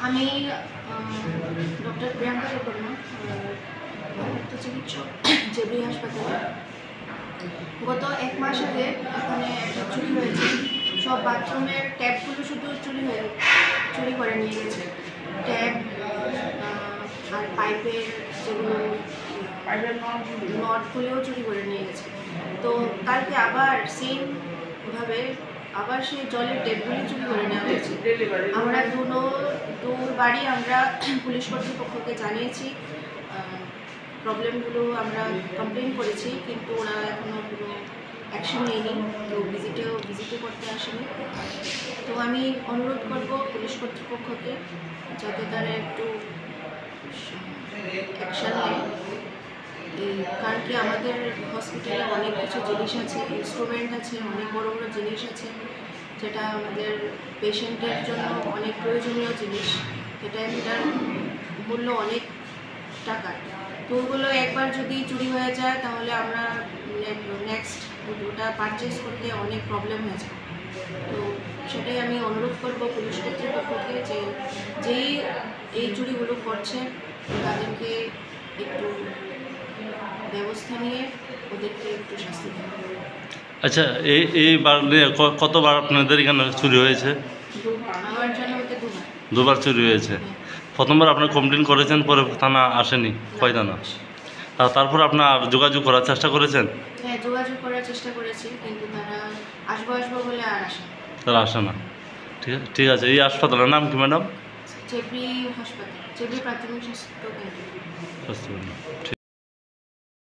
আমি ডক্টর প্রিয়াঙ্কা দেববর্মা, ভারপ্রাপ্ত চিকিৎসক, জেবরি হাসপাতালে। গত 1 মাস আগে এখানে একটা চুরি হয়েছে। সব বাথরুমের ট্যাপগুলো শুধু চুরি করে নিয়ে গেছে। ট্যাপ আর পাইপের যেগুলো নটগুলোও চুরি করে নিয়ে গেছে। তো কালকে আবার সেমভাবে আবার সেই জলের ট্যাপগুলি চুরি করে নেওয়া হয়েছে। আমরা দুবারই আমরা পুলিশ কর্তৃপক্ষকে জানিয়েছি, প্রবলেমগুলো আমরা কমপ্লেন করেছি, কিন্তু ওরা এখনও কোনো অ্যাকশন নেয়নি, কেউ ভিজিটও করতে আসেনি। তো আমি অনুরোধ করব পুলিশ কর্তৃপক্ষকে যাতে তারা একটু অ্যাকশন নেয়। কারণ কি আমাদের হসপিটালে অনেক কিছু জিনিস আছে, ইনস্ট্রুমেন্ট আছে, অনেক বড় বড় জিনিস আছে, যেটা আমাদের পেশেন্টের জন্য অনেক প্রয়োজনীয় জিনিস। এটার মূল্য অনেক টাকা। তো ওগুলো একবার যদি চুরি হয়ে যায় তাহলে আমরা নেক্সট ওটা পারচেস করতে অনেক প্রবলেম হয়ে যায়। তো সেটাই আমি অনুরোধ করব পুলিশ কর্তৃপক্ষকে যে যেই এই চুরিগুলো করছে তাদেরকে একটু ব্যবস্থা নিয়ে ওদেরকে একটু শাস্তি দেওয়া। আচ্ছা, এইবার কতবার আপনাদের এখানে চুরি হয়েছে? আমার জানা মতে দুবার চুরি হয়েছে। প্রথমবার আপনি কমপ্লেন করেছেন, পরে থানা আসেনি? কয় থানা? তারপর আপনার যোগাযোগ করার চেষ্টা করেছেন? হ্যাঁ, যোগাযোগ করার চেষ্টা করেছি, কিন্তু তারা আসবো বলে আর আসে না। তারা আসে না। ঠিক আছে। এই হাসপাতালের নাম কি ম্যাডাম? জেবরি হাসপাতাল, জেবরি প্রাথমিক স্বাস্থ্য কেন্দ্র। ঠিক।